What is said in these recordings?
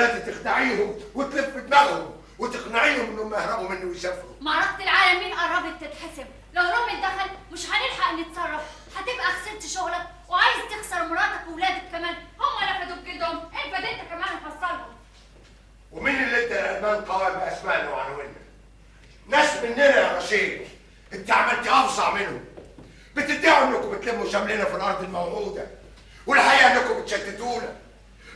ولادي تخدعيهم وتلف دماغهم وتقنعيهم انهم يهربوا مني ويسافروا. معركة العالمين قربت تتحسم، لو رومل دخل مش هنلحق نتصرف، هتبقى خسرت شغلك وعايز تخسر مراتك وولادك كمان، هم لفدوا بجلدهم، انفد انت كمان وحصلهم. ومين اللي انت يا امان قائم باسمائنا وعناويننا؟ ناس مننا يا رشيد، انت عملتي افظع منهم. بتدعوا انكم بتلموا شملنا في الارض الموعوده، والحقيقه انكم بتشتتونا.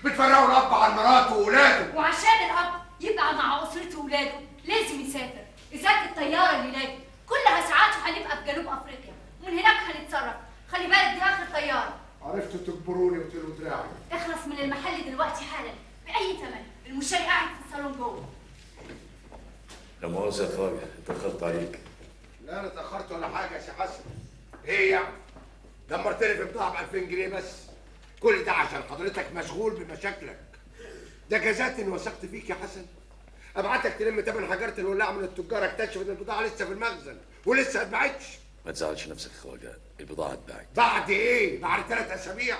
بتفرقوا الاب عن مراته واولاده. وعشان الاب يبقى مع اسرته واولاده لازم يسافر، اذاك الطياره اللي لاجي كلها ساعات هنبقى في جنوب افريقيا، ومن هناك هنتصرف. خلي بالك دي اخر طياره. عرفتوا تجبروني وتلوا دراعي. اخلص من المحل دلوقتي حالا باي ثمن، المشتري قاعد في الصالون جوه. لا مؤاخذة يا خواجة، اتأخرت عليك. لا انا اتاخرت ولا حاجه يا سي حسن. ايه يعني؟ دمرتني في بضاعه ب 2000 جنيه بس. كل ده عشان حضرتك مشغول بمشاكلك. ده جزات اني وثقت فيك يا حسن. ابعتك تلم تمن حجره الولاعه من التجار، اكتشف ان البضاعه لسه في المخزن ولسه ما اتباعتش. ما تزعلش نفسك يا خواجة، البضاعة اتباعت. بعد ايه؟ بعد 3 اسابيع.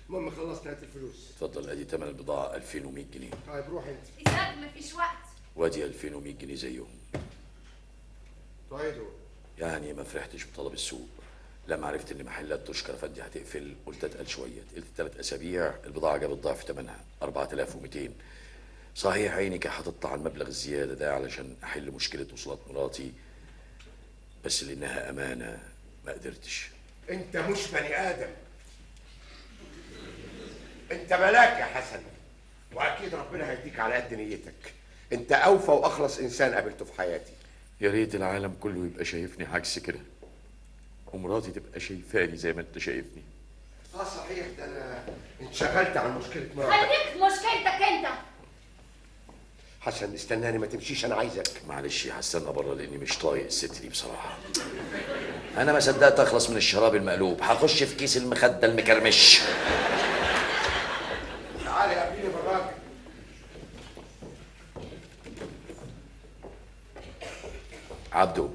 المهم خلصت هات الفلوس. اتفضل، ادي تمن البضاعة 2100 جنيه. طيب روح انت. اذاك مفيش وقت. وادي 2100 جنيه زيهم. طيب يعني ما فرحتش بطلب السوق. لما عرفت ان محلات تشكر فدي هتقفل قلت اتقل شويه، قلت 3 اسابيع البضاعه جابت ضعف ثمنها 4200. صحيح عيني كانت هتطلع المبلغ الزياده ده علشان احل مشكله وصولات مراتي، بس لانها امانه ما قدرتش. انت مش بني ادم، انت ملاك يا حسن، واكيد ربنا هيديك على قد نيتك. انت اوفى واخلص انسان قابلته في حياتي. يا ريت العالم كله يبقى شايفني عكس كده، ومراتي تبقى شايفاني زي ما انت شايفني. صحيح، ده انا انشغلت عن مشكله مراتك. خليك في مشكلتك انت. حسن استناني ما تمشيش، انا عايزك. معلش هستنى بره لاني مش طايق الست دي بصراحه. انا ما صدقت اخلص من الشراب المقلوب، هخش في كيس المخده المكرمش. تعالي قابليني بالراجل. عبده،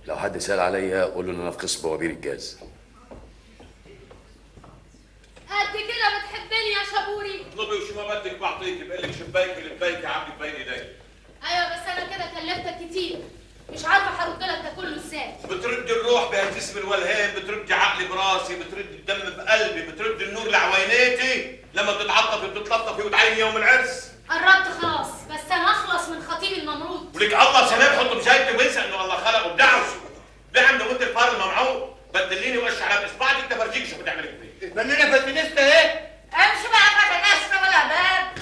لو حد سأل عليا قول له ان انا في قسم بوابير الجاز. قد كده بتحبني يا شابوري؟ اطلبي وشو ما بدك بعطيكي، بقول لك شبايك لبيك يا عمي بين ايدي. ايوه بس انا كده كلفتك كتير، مش عارفه هرد لك ده كله ازاي. بتردي الروح بهالجسم الولهان، بتردي عقلي براسي، بتردي الدم بقلبي، بتردي النور لعويناتي لما بتتعطفي بتتلطفي وتعيني يوم العرس. قربت خلاص، بس انا اخلص من خطيب الممرود. ولك الله سلام حطه بجيبتي وانسى انه الله خلقه بدعوه. بعمل وانت الفار الممعوق بدليني وقش على باصبعك انت فرجيك شو بدي اعمل فيه. بنينا فاتنستا اهي. امشي بقى فاتنستا ولا باب.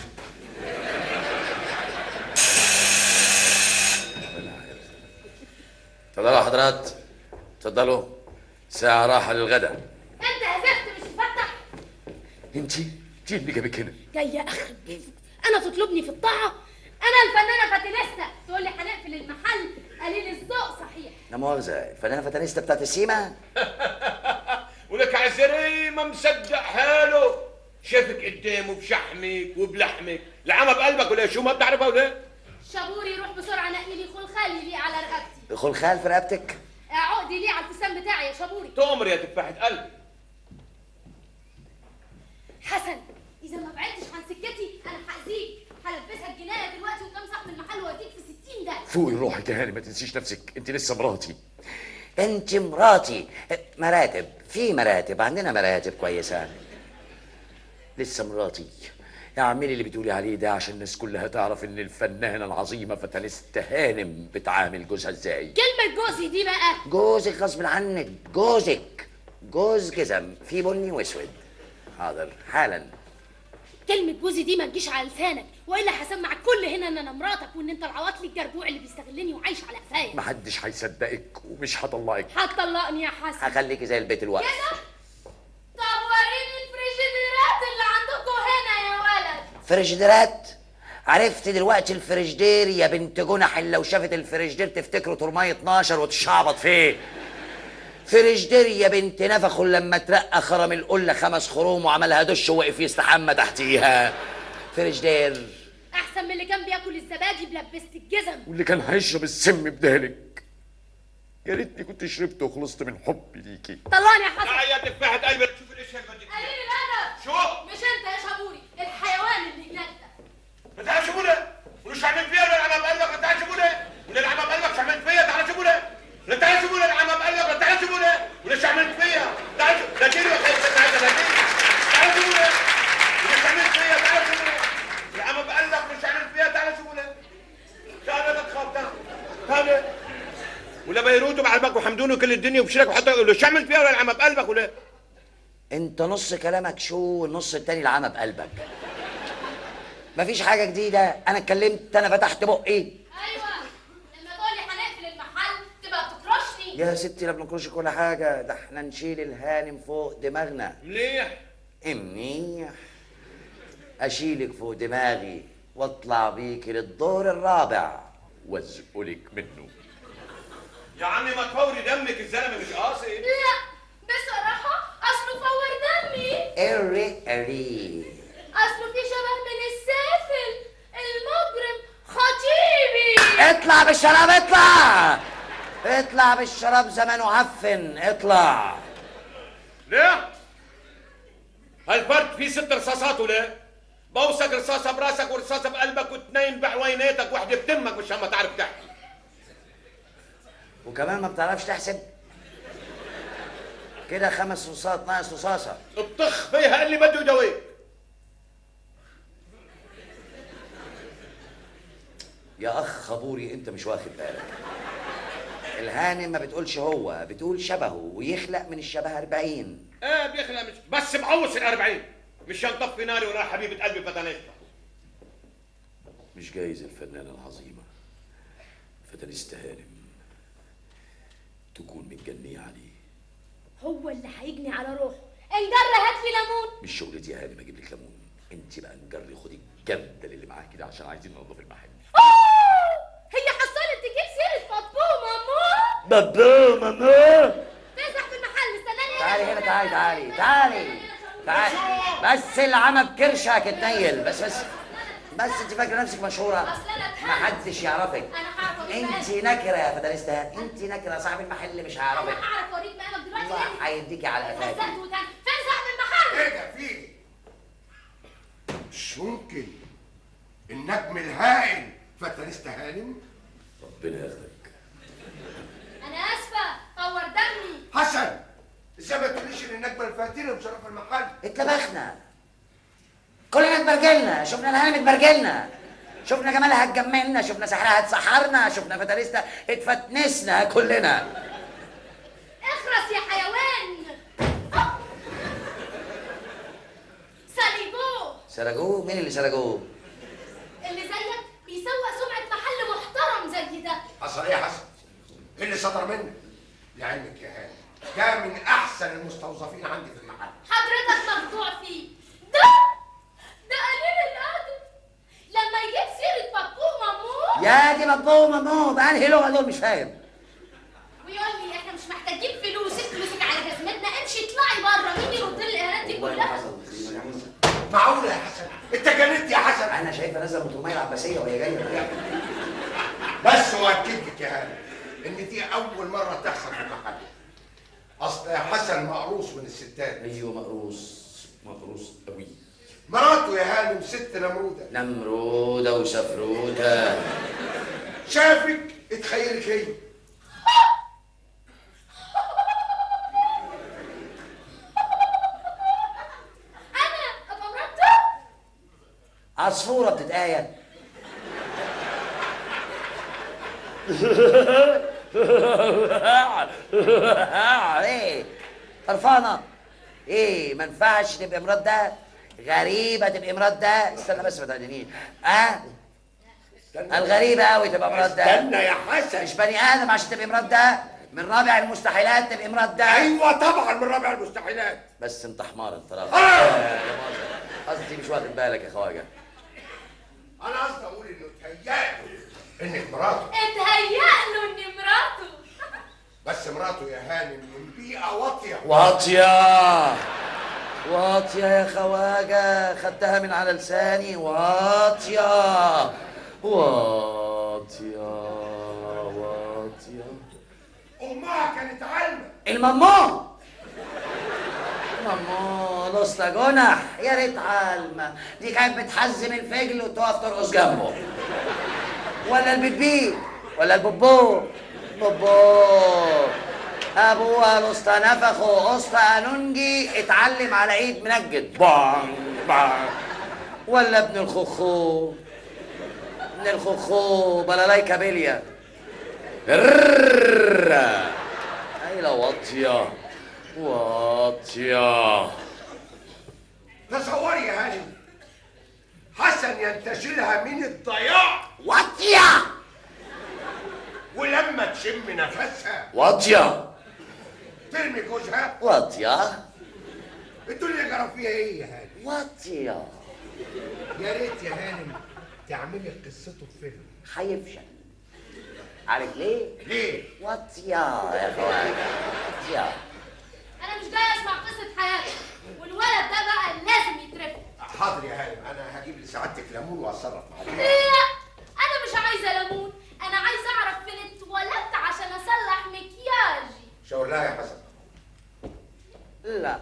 تفضلوا يا حضرات، تفضلوا، ساعة راحة للغدا. انت هزفت مش مفتح. انت اللي جابك هنا. جايه اخرب بيتك، انا تطلبني في الطاعه؟ انا الفنانه فاتنستا تقول لي هنقفل المحل؟ قليل الذوق صحيح. لا مؤاخذة، الفنانة فاتنستا بتاعت السيما. ولك عزري ما مصدق حاله، شافك قدامه بشحمك وبلحمك، العمى بقلبك ولا شو ما بتعرفها ولا؟ شابوري روح بسرعه نقي لي خلخال يليق على رقبتي. خلخال في رقبتك؟ عقدي ليه على الفستان بتاعي يا شابوري. تؤمر يا تفاحة قلبي. حسن اذا ما بعدتش عن سكتي انا هاذيك، هلبسك جنايه دلوقتي وكم صاحب المحل واديك في 60 ده. فوقي روحك يا هاني، ما تنسيش نفسك، انت لسه مراتي. انت مراتي. مراتب، في مراتب، عندنا مراتب كويسة. لسه مراتي. اعملي اللي بتقولي عليه ده عشان الناس كلها تعرف ان الفنانة العظيمة فاتنستا هانم بتعامل جوزها ازاي. كلمه جوزي دي بقى. جوزك غصب عنك، جوزك جوز جزم في بني واسود. حاضر حالا. كلمه جوزي دي ما تجيش على لسانك، والا هسمع الكل هنا ان انا مراتك وان انت العواطلي الجربوع اللي بيستغلني وعايش على قفايا. محدش هيصدقك ومش هطلقك. هتطلقني يا حسن. هخليكي زي البيت الوقت. كده؟ طب وريني الفريجيديرات اللي عندكم هنا يا ولد. فريجيديرات؟ عرفت دلوقتي الفريجدير يا بنت جنح اللي لو شافت الفريجدير تفتكره ترمية 12 وتشعبط فيه. فريجدير يا بنت نفخه لما ترقى خرم القله 5 خروم وعملها دش ووقف يستحمى تحتيها. فريجدير احسن من اللي كان بياكل الزبادي بلبست الجزم. واللي كان هيشرب السم بدالك. يا ريتني كنت شربت وخلصت من حبي ليكي. طلعني يا حسن. تعال يا تفاحة قلبي تشوف الاشياء اللي بدك قليل الادب. شو؟ مش انت يا شابوري، الحيوان اللي هناك ده. ما تعرفش على بالك وحمدوني وكل الدنيا وبشرك وحتى يقول له شو عملت فيها ولا العمى بقلبك ولا؟ انت نص كلامك شو والنص التاني العمى بقلبك. مفيش حاجه جديده، انا اتكلمت، انا فتحت بقي. ايوه لما تقولي هنقفل المحل تبقى بتكرشني. يا ستي لا بنكرش كل حاجه، ده احنا نشيل الهانم فوق دماغنا. مليح. منيح. اشيلك فوق دماغي واطلع بيكي للدور الرابع وازقلك منه. يا عمي ما تفوري دمك، الزلمه مش قاصد. لا بصراحه اصله فور دمي. اري اصله في شبه من السافل المجرم خطيبي. اطلع بالشراب، اطلع بالشراب، زمانه عفن، اطلع. ليه؟ هالفرد فيه 6 رصاصات ولا؟ بوسك رصاصة براسك ورصاصة بقلبك واثنين بعويناتك واحدة بتمك مش ما تعرف تحكي. وكمان ما بتعرفش تحسب؟ كده 5 رصاصات ناقص رصاصة. بطخ فيها اللي بده يداويك. يا اخ خبوري انت مش واخد بالك. الهانم ما بتقولش هو، بتقول شبهه، ويخلق من الشبه 40. ايه بيخلق مش بس بعوص ال40 مش نطفي ناري ولا حبيبة قلبي فتنشفى. مش جايز الفنانة العظيمة فتنستا هانم تكون متجنية عليه. هو اللي هيجني على روحه. انجر هات لي ليمون. مش شغلتي يا هانم اجيب لك ليمون، انت بقى نجري خدي الجردل اللي معاكي ده عشان عايزين ننظف المحل. هي حصلت تجيب سيرة بابو ماما. بابا ماما تمسح في المحل. استناني تعالي هنا، تعالي. بس العمى بكرشك اتنيل. بس انت فاكره نفسك مشهوره؟ أصل أنا اتهمت. محدش يعرفك. انا هعرف اوريك انت مقامك. نكره يا فدانيستا، انت نكره، صاحب المحل مش هيعرفك. انا هعرف اوريك مقامك دلوقتي. الله هيديكي على قفاكي. هزقت وتاني. فين صاحب المحل؟ ايه ده في إيه؟ مش ممكن النجم الهائل فتنستا هانم. ربنا ياخدك. انا اسفه فور دمي. حسن ازاي ما تقوليش ان النجمه الفاتنه بشرف المحل؟ اتلبخنا كلنا، اتبرجلنا، شفنا الهانم اتبرجلنا، شفنا جمالها اتجملنا، شفنا سحرها اتسحرنا، شفنا فتاليستا اتفتنسنا كلنا. اخرس يا حيوان. ساليبوه. سرقوه؟ مين اللي سرقوه؟ اللي زيك بيسوق سمعة محل محترم زي ده. حصل ايه يا حسن؟ ايه اللي صدر منك؟ لعلمك يا هانم ده من احسن المستوظفين عندي في المحل. حضرتك مخدوع فيه. ده قليل الادب لما يجيب سيرة بابو مامو يا دي بابو مامو بأنهي لغة دول مش فاهم. ويقول لي احنا مش محتاجين فلوسك على جزمتنا، امشي اطلعي بره. مين يرد لي الاهانات دي كلها؟ معقوله يا حسن؟ انت جننت يا حسن. انا شايفه نازله من الطرميه العباسيه وهي جايه. بس واكد لك يا هانم ان دي اول مره تحصل في المحل. اصل يا حسن مقروص من الستات. ايوه مقروص قوي. مراته يا هانم ست نمروده. نمروده وسفروده. شافك اتخيلك هي. انا ابقى مراته؟ عصفوره بتتآية. ايه قرفانه؟ ايه ما ينفعش تبقى مرات ده؟ غريبه تبقى مرات ده؟ استنى بس ما تقعدنيش. الغريبه قوي تبقى مرات ده. استنى يا حسن. مش بني ادم عشان تبقى مرات ده، من رابع المستحيلات تبقى مرات ده. ايوه طبعا من رابع المستحيلات. بس انت حمار انت راجل. قصدي مش واخد بالك يا خواجه. انا قصدي اقول انه اتهيأ انك مراته. اتهيأ له اني مراته. بس مراته يا هانم من بيئه واطيه. واطيه يا خواجه، خدتها من على لساني. واطيه. امها كانت عالمه. مامو لسه جنح، يا ريت عالمه دي كانت بتحزم الفجل وتقف ترقص جنبه. ولا البيبي ولا البوبو ابوها الاسطى نفخه اسطى انونجي اتعلم على ايد منجد بان. ولا ابن الخوخو بلالاي كابيليا لا واطيه واطيه. تصوري يا هانم، حسن ينتشلها من الضياع واطيه ولما تشم نفسها واطيه ترمي جوزها. واطيه الدنيا جرى فيها ايه يا هانم؟ واطيه. يا ريت يا هانم تعملي قصته في فيلم. هيفشل. عارف ليه؟ ليه؟ واطيه يا خواجه واطيه. انا مش جاي اسمع قصه حياتي، والولد ده بقى لازم يترفد. حاضر يا هانم، انا هجيب لسعادتك ليمون واتصرف معاك. لا، انا مش عايزه ليمون، انا عايزه اعرف فين اتولدت عشان اصلح مكياجي. شاور لها يا حسن. لا،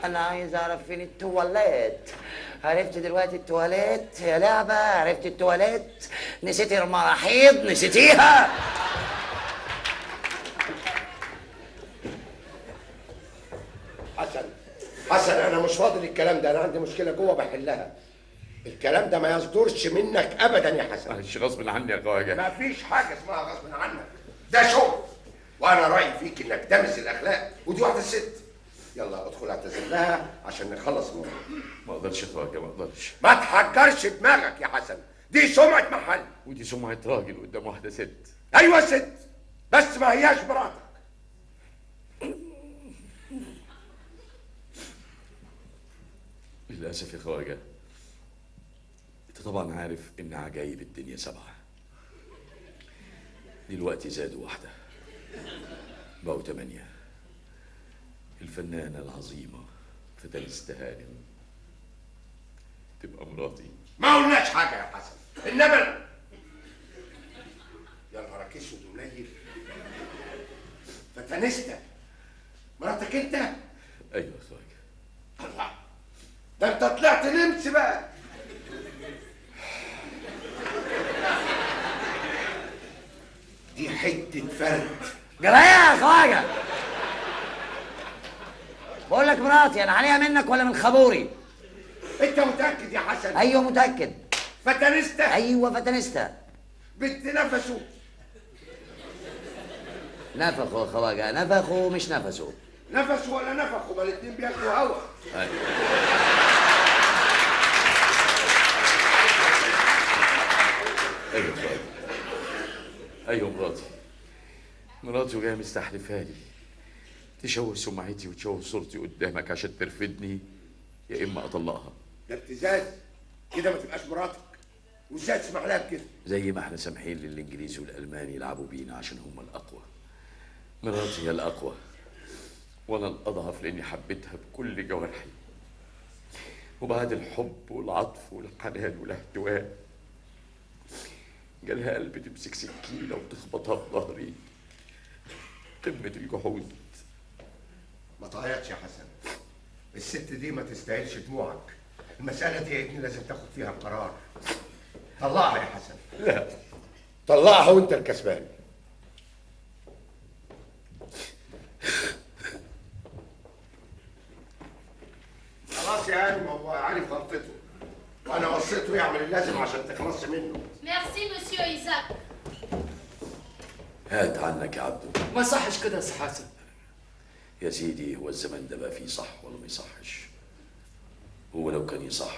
انا عايز اعرف فين التواليت. عرفت دلوقتي التواليت يا لعبه؟ عرفت التواليت؟ نسيتي المراحيض؟ نسيتيها؟ حسن انا مش فاضي الكلام ده، انا عندي مشكله جوه بحلها. الكلام ده ما يصدرش منك ابدا يا حسن. معلش غصب عني يا خواجه. ما فيش حاجه اسمها غصب عنك، ده شغل، وانا رايي فيك انك دامس الاخلاق، ودي واحده ست. يلا ادخل اعتذر لها عشان نخلص الموضوع. ما اقدرش يا خواجه، ما اقدرش. ما تحجرش دماغك يا حسن، دي سمعه محل. ودي سمعه راجل قدام واحده ست. ايوه ست، بس ما هياش مراتك. للاسف يا خواجه، انت طبعا عارف ان عجايب الدنيا 7. دلوقتي زادوا واحده بقوا 8. الفنانه العظيمه فتنسة هانم تبقى مراتي. ما قلناش حاجه يا حسن، انما يا نهارك اسود ومنيل، فتنستة مراتك انت؟ ايوه يا خواجه. الله، ده انت طلعت نمس بقى. دي حته فرد. جرايه يا خواجه. بقول لك مراتي، انا عليها منك ولا من خبوري؟ انت متاكد يا حسن؟ ايوه متاكد. فتنستة؟ ايوه فتنستة. بنت نفسه. نفخوا يا خواجه، نفخوا مش نفسوا. نفس ولا نفخ، هما الاتنين بياكلوا هوا. ايوه يا خواجه. ايوه مراتي وجايه مستحلفها لي تشوه سمعتي وتشوه صورتي قدامك عشان ترفدني، يا اما اطلقها. ده ابتزاز كده، ما تبقاش مراتك. وازاي تسمح لها بكده؟ زي ما احنا سامحين للانجليزي والالماني يلعبوا بينا عشان هم الاقوى. مراتي هي الاقوى وانا الاضعف لاني حبيتها بكل جوارحي. وبعد الحب والعطف والحنان والاحتواء جالها قلب تمسك سكينه وتخبطها في ظهري. قمه الجحود. ما تعيطش يا حسن، الست دي ما تستاهلش دموعك. المسألة دي يا ابني لازم تاخد فيها قرار. طلقها يا حسن. لا، طلقها وانت الكسبان. خلاص يا هانم، هو عارف غلطته وانا وصيته يعمل اللازم عشان تخلص منه. ميرسي مسيو ايزاك. هات عنك يا عبدو. ما يصحش كده يا سي حسن. يا سيدي هو الزمن ده بقى فيه صح ولا ما يصحش؟ هو لو كان يصح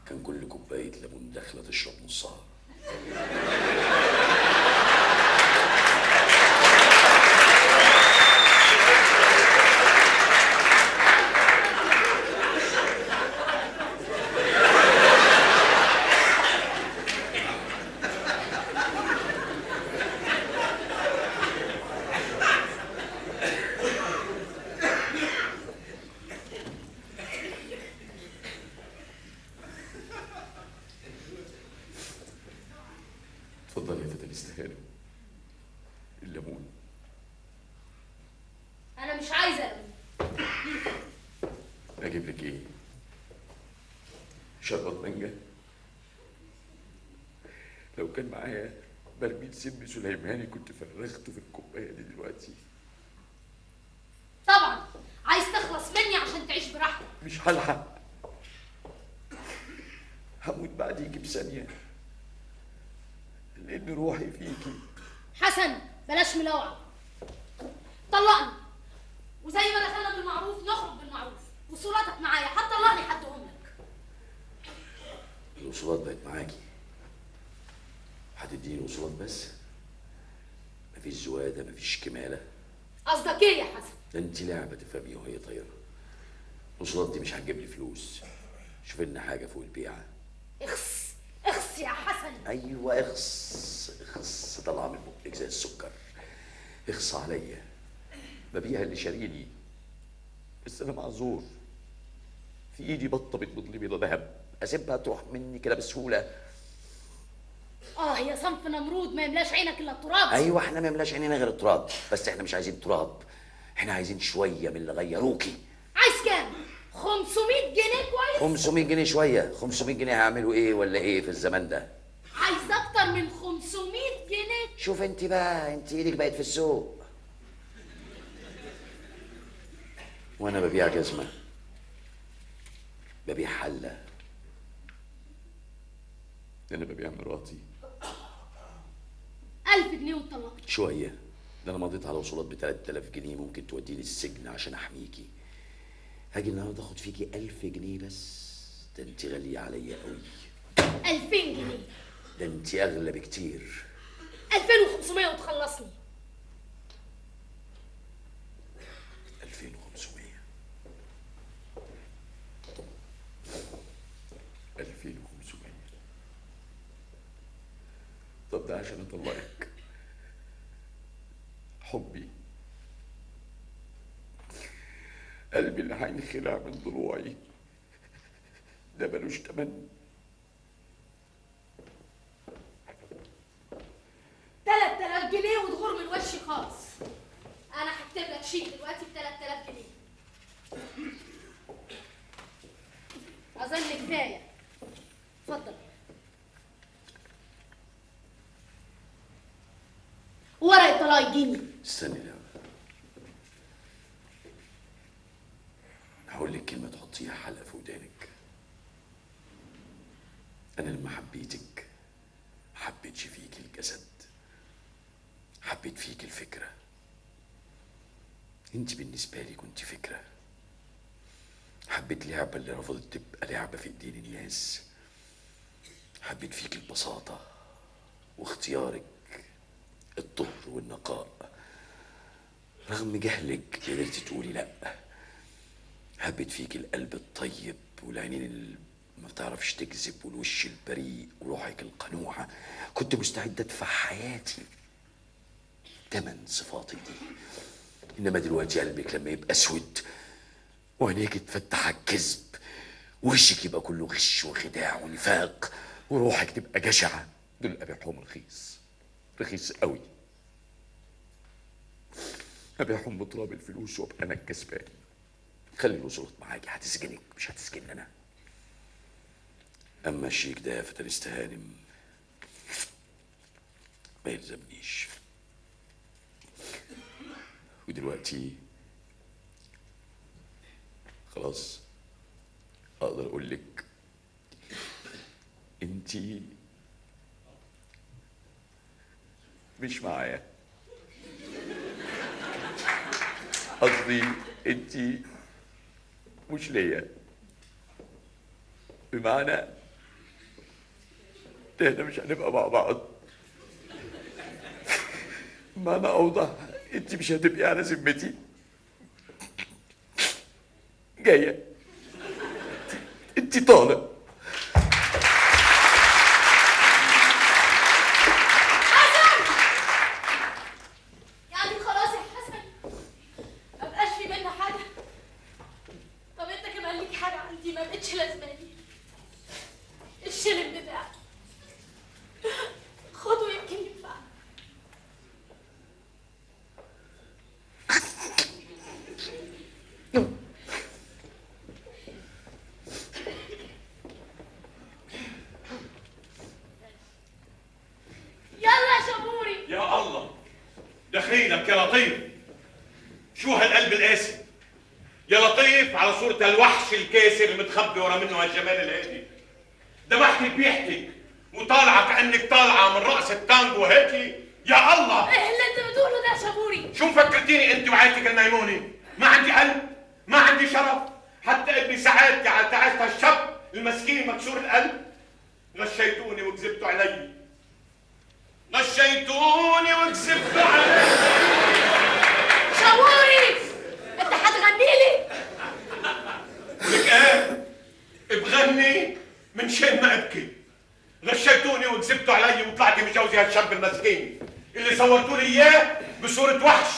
كان كل كوبايه ليمون داخله تشرب نصها. اتفضل يا فتى الاستهانة. الليمون. انا مش عايزه ليمون. اجيب لك ايه؟ شربات مانجا؟ لو كان معايا برميل سم سليماني كنت فرغته في الكوبايه دي دلوقتي. طبعا عايز تخلص مني عشان تعيش براحتك. مش هلحق، هموت بعديكي بثانيه لان روحي فيكي. حسن بلاش ملوعه. طلقني، وزي ما دخلنا بالمعروف نخرج بالمعروف، وصوراتك معايا هتطلقني حدهم لك. الوصولات بقت معاكي، هتديني الوصولات بس؟ مفيش زواده، مفيش كماله؟ قصدك ايه يا حسن؟ ده انت لعبه تفهميها وهي طايره. الوصولات دي مش هتجيب لي فلوس. شوف لنا حاجه فوق البيعه. اخس اخس يا حسن. ايوه اخص اخص، طالعه من بقك زي السكر. اخص عليا، ببيع اللي شاريني، بس انا معذور. في ايدي بطه بتبطل بيضه ذهب، اسيبها تروح مني كده بسهوله؟ يا صنف نمرود ما يملاش عينك الا التراب. ايوه احنا ما يملاش عينينا غير التراب، بس احنا مش عايزين تراب، احنا عايزين شويه من اللي غيروكي. عايز كام؟ 500 جنيه كويس؟ 500 جنيه شويه؟ 500 جنيه هيعملوا ايه ولا ايه في الزمان ده؟ عايز اكتر من 500 جنيه. شوف انت بقى، انت ايدك بقت في السوق، وانا ببيع جزمه، ببيع حله، انا ببيع مراتي. 1000 جنيه وطلقت. شويه، ده انا مضيت على وصولات ب 3000 جنيه ممكن توديني السجن عشان احميكي. هاجي النهارده اخد فيكي 1000 جنيه بس؟ ده انت غاليه عليا قوي. 2000 جنيه. ده انت اغلى بكتير. 2500 وتخلصني. 2500. 2500. طب ده عشان اطلقك. حبي، قلبي اللي هينخلع من ضلوعي ده ملوش تمن. 3000 جنيه وتغور من وشي خالص. انا هكتب لك شيك دلوقتي ب 3000 جنيه. اظن كفايه. اتفضل. ورق الطلاق يجيني. استني لا، هقول لك كلمه تحطيها حلقه في ودانك. انا لما حبيتك ما حبيتش فيك الجسد، حبيت فيك الفكره. انت بالنسبه لي كنت فكره. حبيت لعبه اللي رفضت تبقى لعبه في ايدين الناس. حبيت فيك البساطه واختيارك، الطهر والنقاء. رغم جهلك قدرتي تقولي لا. حبيت فيك القلب الطيب والعينين اللي ما بتعرفش تكذب والوش البريء وروحك القنوعة. كنت مستعد ادفع حياتي تمن صفاتك دي. انما دلوقتي قلبك لما يبقى اسود وعينيك تفتح على الكذب ووشك يبقى كله غش وخداع ونفاق وروحك تبقى جشعة، دول ابيعهم رخيص، رخيص قوي. ابيعهم بتراب الفلوس وابقى انا الكسبان. خلي الوصولات معاكي، هتسجنك مش هتسجن انا. اما الشيك ده يا فتى الاستهانم ما يلزمنيش. ودلوقتي خلاص اقدر اقول لك انتي مش معايا. قصدي انتي مش ليا، بمعنى احنا مش هنبقى مع بعض. بمعنى اوضح، انتي مش هتبقي على ذمتي. جايه انتي طالق. يعني خلاص يا حسن ما بقاش في بينا حاجه. طب انت كمان ليك حاجه عندي ما بقتش لازماني. الشلم بتاعك خده يمكن ينفع. يلا يا شبوري. يا الله، دخيلك يا لطيف. شو هالقلب القاسي يا لطيف على صورة الوحش الكاسر المتخبي ورا منه هالجمال الهادي. ده بحكي بيحكي وطالعة كأنك طالعة من رأس التانجو هيك. يا الله، ايه اللي انت بتقوله ده يا شابوري؟ شو مفكرتيني انت وعيلتك الميمونة؟ ما عندي قلب، ما عندي شرف، حتى ابني سعاد تعست هالشاب المسكين مكسور القلب. غشيتوني وكذبتوا علي، غشيتوني وكذبتوا علي. شابوري انت هتغني لي؟ ولك ايه؟ بغني من شان ما ابكي. غشيتوني وكذبتوا علي وطلعتي مجوزي هالشاب المسكين اللي صورتوا لي اياه بصورة وحش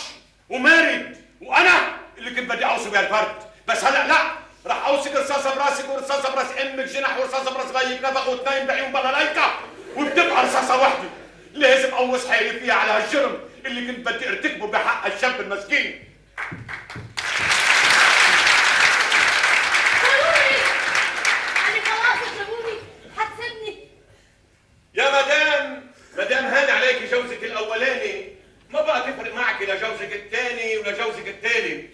ومارد، وانا اللي كنت بدي اوصي بهالفرد. بس هلا لا، رح اوصيك رصاصة براسك ورصاصة براس امك جنح ورصاصة براس غيك نفخ واثنين بعيون بلاليكا، وبتبقى رصاصة وحدة. لازم اوص حالي فيها على هالجرم اللي كنت بدي ارتكبه بحق الشاب المسكين. يا مدام هاني عليكي جوزك الاولاني، ما بقى تفرق معك لجوزك الثاني ولجوزك الثالث.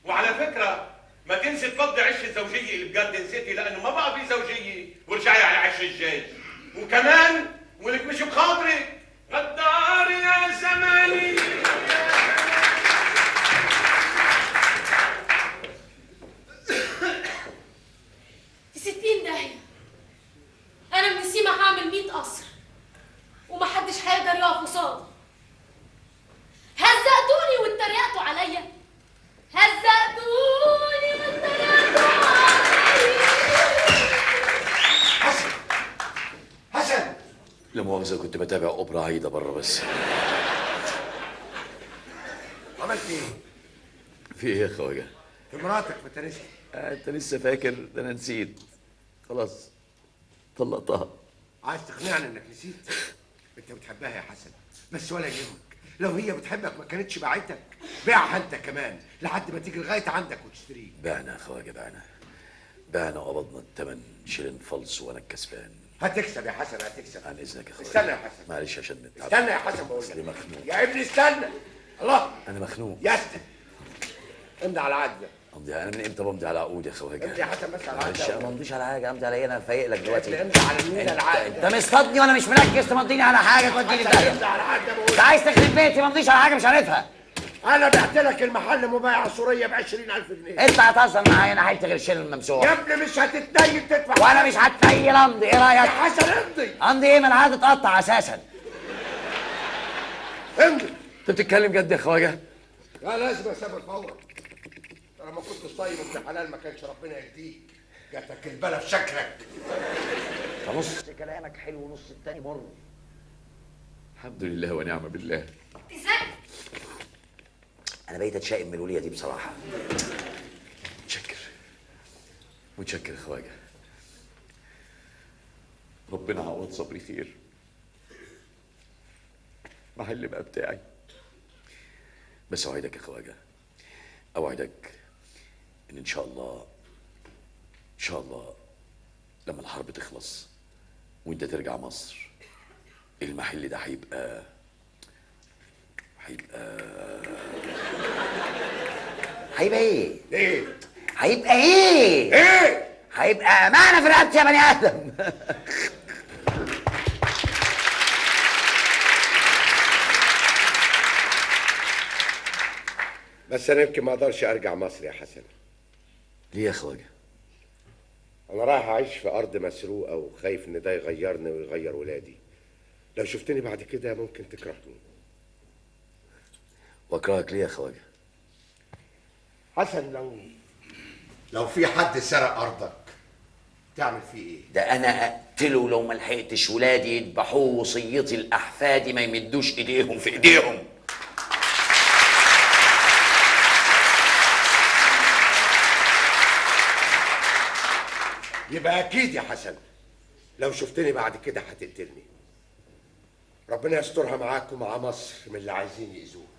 وعلى فكره ما تنسي تفضي عش الزوجيه اللي بجاردن سيتي، لانه ما بقى في زوجيه، وارجعي على عش الجاي. وكمان ولك مش بخاطرك غدار يا زماني. في 60 داهية. أنا من سيما هعمل 100 قصر ومحدش هيقدر يقف قصادي. هزقتوني واتريقتوا عليا، هزقتوني واتريقتوا عليا. حسن لا مؤاخذة، كنت بتابع أوبرا عايدة بره بس. عملت ايه؟ في إيه يا خواجة؟ في مراتك ما انت نسيت. أنت لسه فاكر؟ ده أنا نسيت خلاص، طلقتها. عايز تقنعني انك نسيت؟ انت بتحبها يا حسن، بس ولا يهمك، لو هي بتحبك ما كانتش باعتك. بيعها انت كمان لحد ما تيجي لغايه عندك وتشتريه. بعنا يا خواجة، بعنا وقبضنا الثمن شيلن فلس وأنا الكسبان. هتكسب يا حسن، هتكسب. عن إذنك يا خواجة. استنى يا حسن، معلش عشان نتعب. استنى يا حسن بقول أصلي لك. مخنوق. يا ابني استنى. الله، أنا مخنوق. يا استنى، امضي على العقد ده. أنا من إمتى بمضي على عقود يا خواجة؟ امضي يا حسن بس على العقد معلش، ده. أنا ما بمضيش على حاجة. أمضي على إيه؟ أنا فايق لك دلوقتي. امضي على النيل العقد انت مصطادني وانا مش مركز تمضيني على حاجه توديني في داهيه. امضي على العقد ده بقول انت لك. عايز تخرب بيتي ما امضيش على حاجه مش عارفها. انا بعت لك المحل مبايعه سوريه ب 20,000 جنيه. انت هتهزر معايا، انا حيلت غير شيل الممسوح. يا ابني مش هتتنيل تدفع. وانا مش هتنيل امضي، ايه يا رايك؟ حسن امضي. امضي ايه؟ ما انا هتتقطع اساسا. امضي. أنت بتتكلم جد يا خواجة؟ لا لازم اسافر فورا. انا ما كنتش طيب ابن حلال ما كانش ربنا يهديك. جاتك البلا في شكلك. نص كلامك حلو ونص التاني مر. الحمد لله ونعم بالله. ازاي؟ انا بقيت اتشائم من الوليه دي بصراحه. متشكر يا خواجة. ربنا عوض صبري خير. محل بقى بتاعي. بس اوعدك يا خواجة، اوعدك ان شاء الله لما الحرب تخلص وانت ترجع مصر، المحل ده هيبقى ايه؟ ايه؟ هيبقى ايه؟ ايه؟ هيبقى امانه في رقبتي يا بني ادم. بس انا يمكن ما اقدرش ارجع مصر يا حسن. ليه يا خواجة؟ انا رايح اعيش في ارض مسروقه وخايف ان ده يغيرني ويغير ولادي. لو شفتني بعد كده ممكن تكرهني. واكرهك ليه يا خواجة؟ حسن، لو في حد سرق ارضك تعمل فيه ايه؟ ده انا اقتله لو ما لحقتش ولادي يذبحوه، وصيتي لاحفادي ما يمدوش ايديهم في ايديهم. يبقى اكيد يا حسن لو شفتني بعد كده هتقتلني. ربنا يسترها معاك ومع مصر من اللي عايزين يأذوك.